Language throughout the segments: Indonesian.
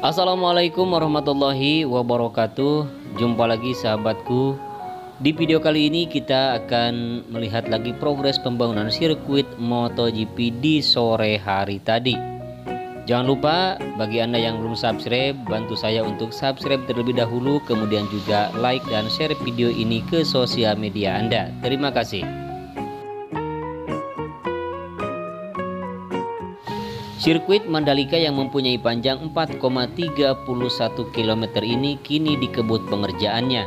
Assalamualaikum warahmatollahi wabarakatuh. Jumpa lagi sahabatku. Di video kali ini kita akan melihat lagi progres pembangunan sirkuit MotoGP di sore hari tadi. Jangan lupa bagi Anda yang belum subscribe, bantu saya untuk subscribe terlebih dahulu, kemudian juga like dan share video ini ke sosial media Anda. Terima kasih. Sirkuit Mandalika yang mempunyai panjang 4,31 km ini kini dikebut pengerjaannya.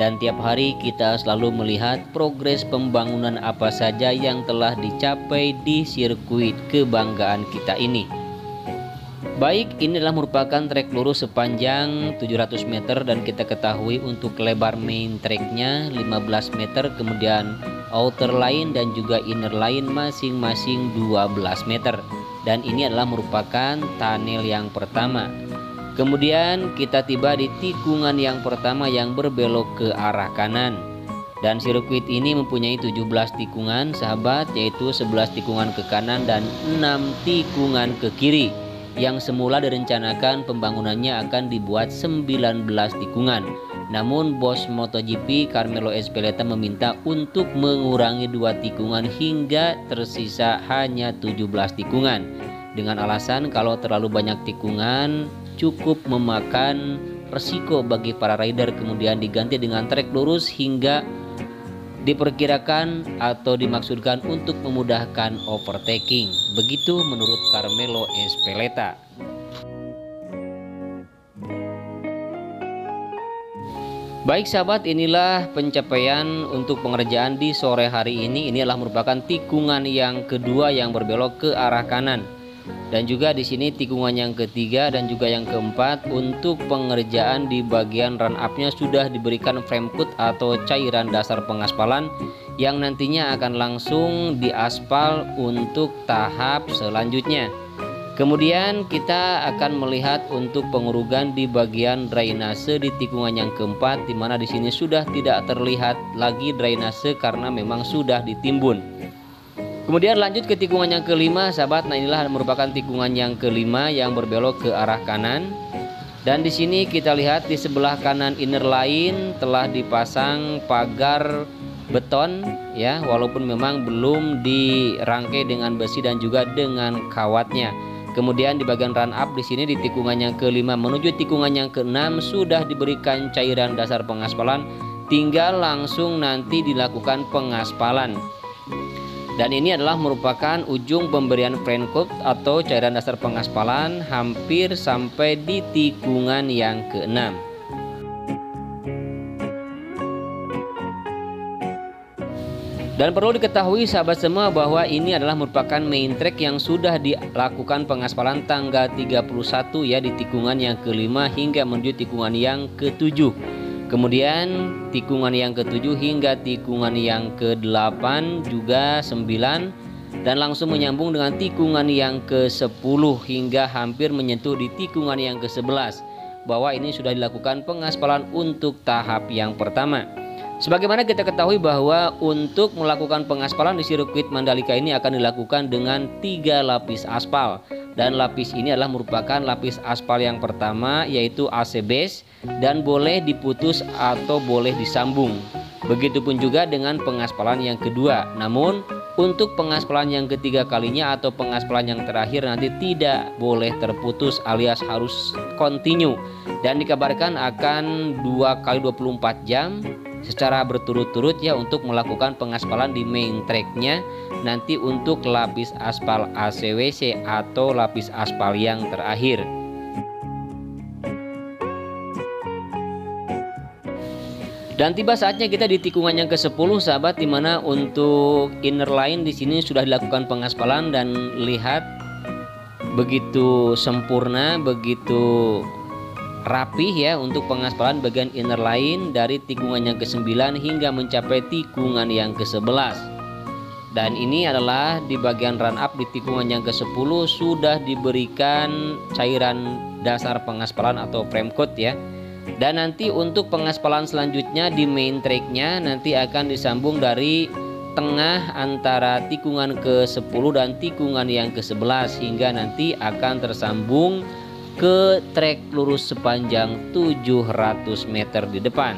Dan tiap hari kita selalu melihat progres pembangunan apa saja yang telah dicapai di sirkuit kebanggaan kita ini. Baik, ini adalah merupakan trek lurus sepanjang 700 meter dan kita ketahui untuk lebar main tracknya 15 meter, kemudian outer line dan juga inner line masing-masing 12 meter. Dan ini adalah merupakan tunnel yang pertama. Kemudian kita tiba di tikungan yang pertama yang berbelok ke arah kanan. Dan sirkuit ini mempunyai 17 tikungan sahabat, yaitu 11 tikungan ke kanan dan 6 tikungan ke kiri. Yang semula direncanakan pembangunannya akan dibuat 19 tikungan. Namun bos MotoGP Carmelo Ezpeleta meminta untuk mengurangi 2 tikungan hingga tersisa hanya 17 tikungan. Dengan alasan kalau terlalu banyak tikungan cukup memakan resiko bagi para rider, kemudian diganti dengan trek lurus hingga diperkirakan atau dimaksudkan untuk memudahkan overtaking. Begitu menurut Carmelo Ezpeleta. Baik sahabat, inilah pencapaian untuk pengerjaan di sore hari ini. Ini adalah merupakan tikungan yang kedua yang berbelok ke arah kanan. Dan juga di sini tikungan yang ketiga dan juga yang keempat. Untuk pengerjaan di bagian run up-nya sudah diberikan frame coat atau cairan dasar pengaspalan yang nantinya akan langsung diaspal untuk tahap selanjutnya. Kemudian kita akan melihat untuk pengurugan di bagian drainase di tikungan yang keempat, di mana di sini sudah tidak terlihat lagi drainase karena memang sudah ditimbun. Kemudian lanjut ke tikungan yang kelima sahabat. Nah, inilah merupakan tikungan yang kelima yang berbelok ke arah kanan. Dan di sini kita lihat di sebelah kanan inner line telah dipasang pagar beton ya, walaupun memang belum dirangkai dengan besi dan juga dengan kawatnya. Kemudian di bagian run up di sini di tikungan yang kelima menuju tikungan yang keenam sudah diberikan cairan dasar pengaspalan, tinggal langsung nanti dilakukan pengaspalan. Dan ini adalah merupakan ujung pemberian frame coat atau cairan dasar pengaspalan hampir sampai di tikungan yang keenam. Dan perlu diketahui sahabat semua bahwa ini adalah merupakan main track yang sudah dilakukan pengaspalan tanggal 31 ya, di tikungan yang kelima hingga menuju tikungan yang ketujuh. Kemudian tikungan yang ketujuh hingga tikungan yang ke-8 juga 9 dan langsung menyambung dengan tikungan yang ke-10 hingga hampir menyentuh di tikungan yang ke-11, bahwa ini sudah dilakukan pengaspalan untuk tahap yang pertama. Sebagaimana kita ketahui bahwa untuk melakukan pengaspalan di sirkuit Mandalika ini akan dilakukan dengan 3 lapis aspal. Dan lapis ini adalah merupakan lapis aspal yang pertama, yaitu AC base, dan boleh diputus atau boleh disambung. Begitupun juga dengan pengaspalan yang kedua. Namun untuk pengaspalan yang ketiga kalinya atau pengaspalan yang terakhir nanti tidak boleh terputus alias harus continue. Dan dikabarkan akan 2 kali 24 jam secara berturut-turut ya untuk melakukan pengaspalan di main tracknya nanti untuk lapis aspal ACWC atau lapis aspal yang terakhir. Dan tiba saatnya kita di tikungan yang ke-10 sahabat, dimana untuk inner line di sini sudah dilakukan pengaspalan dan lihat begitu sempurna, begitu rapih ya untuk pengaspalan bagian inner line dari tikungan yang ke-9 hingga mencapai tikungan yang ke-11. Dan ini adalah di bagian run up di tikungan yang ke-10 sudah diberikan cairan dasar pengaspalan atau frame coat ya. Dan nanti untuk pengaspalan selanjutnya di main tracknya nanti akan disambung dari tengah antara tikungan ke-10 dan tikungan yang ke-11 hingga nanti akan tersambung ke trek lurus sepanjang 700 meter di depan.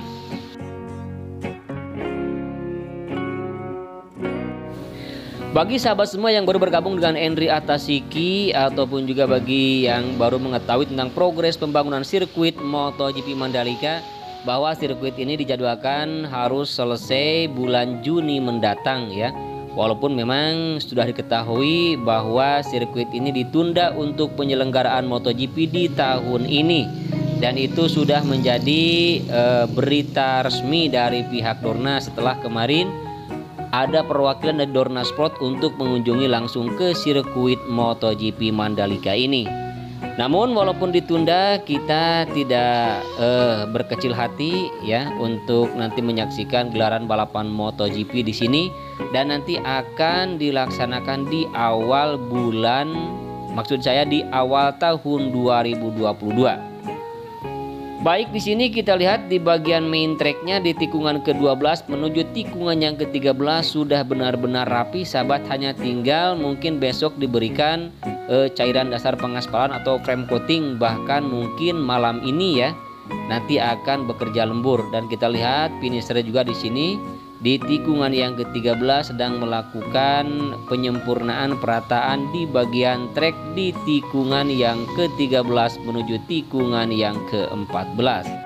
Bagi sahabat semua yang baru bergabung dengan Henry Atasiki ataupun juga bagi yang baru mengetahui tentang progres pembangunan sirkuit MotoGP Mandalika, bahwa sirkuit ini dijadwalkan harus selesai bulan Juni mendatang ya. Walaupun memang sudah diketahui bahwa sirkuit ini ditunda untuk penyelenggaraan MotoGP di tahun ini, dan itu sudah menjadi berita resmi dari pihak Dorna setelah kemarin ada perwakilan dari Dorna Sport untuk mengunjungi langsung ke sirkuit MotoGP Mandalika ini. Namun walaupun ditunda, kita tidak berkecil hati ya untuk nanti menyaksikan gelaran balapan MotoGP di sini, dan nanti akan dilaksanakan di awal bulan, maksud saya di awal tahun 2022. Baik, di sini kita lihat di bagian main tracknya di tikungan ke-12 menuju tikungan yang ke-13 sudah benar-benar rapi sahabat, hanya tinggal mungkin besok diberikan cairan dasar pengaspalan atau frame coating, bahkan mungkin malam ini ya nanti akan bekerja lembur. Dan kita lihat finisher juga di sini di tikungan yang ke-13 sedang melakukan penyempurnaan perataan di bagian trek di tikungan yang ke-13 menuju tikungan yang ke-14.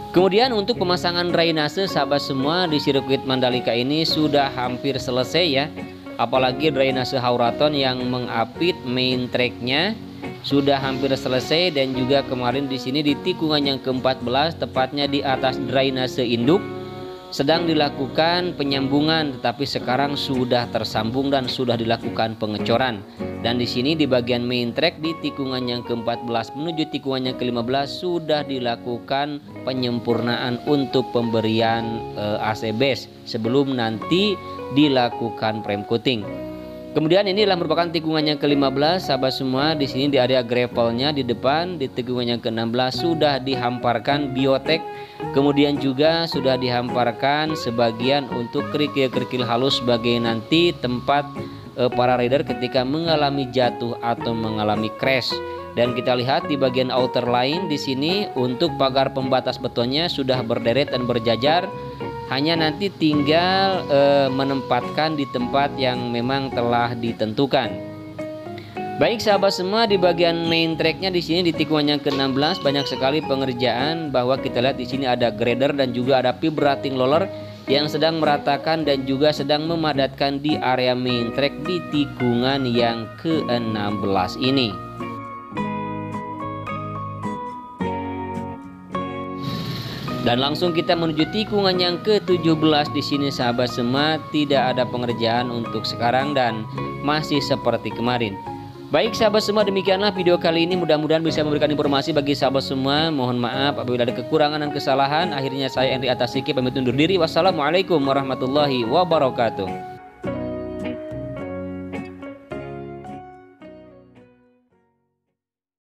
Kemudian untuk pemasangan drainase sahabat semua di sirkuit Mandalika ini sudah hampir selesai ya. Apalagi drainase Hauraton yang mengapit main tracknya sudah hampir selesai, dan juga kemarin di sini di tikungan yang ke-14 tepatnya di atas drainase induk sedang dilakukan penyambungan, tetapi sekarang sudah tersambung dan sudah dilakukan pengecoran. Dan di sini di bagian main track di tikungan yang ke-14 menuju tikungan yang ke-15 sudah dilakukan penyempurnaan untuk pemberian AC base sebelum nanti dilakukan frame coating. Kemudian ini adalah merupakan tikungan yang ke-15 sahabat semua. Di sini di area gravelnya di depan di tikungan yang ke-16 sudah dihamparkan biotek, kemudian juga sudah dihamparkan sebagian untuk kerikil-kerikil halus sebagai nanti tempat para rider ketika mengalami jatuh atau mengalami crash. Dan kita lihat di bagian outer line di sini untuk pagar pembatas betonnya sudah berderet dan berjajar. Hanya nanti tinggal menempatkan di tempat yang memang telah ditentukan. Baik sahabat semua, di bagian main tracknya di sini di tikungan yang ke-16 banyak sekali pengerjaan, bahwa kita lihat di sini ada grader dan juga ada vibrating roller yang sedang meratakan dan juga sedang memadatkan di area main track di tikungan yang ke-16 ini. Dan langsung kita menuju tikungan yang ke-17 di sini sahabat semua, tidak ada pengerjaan untuk sekarang dan masih seperti kemarin. Baik sahabat semua, demikianlah video kali ini, mudah-mudahan bisa memberikan informasi bagi sahabat semua. Mohon maaf apabila ada kekurangan dan kesalahan. Akhirnya saya Henry Atasiki pamit undur diri. Wassalamualaikum warahmatullahi wabarakatuh.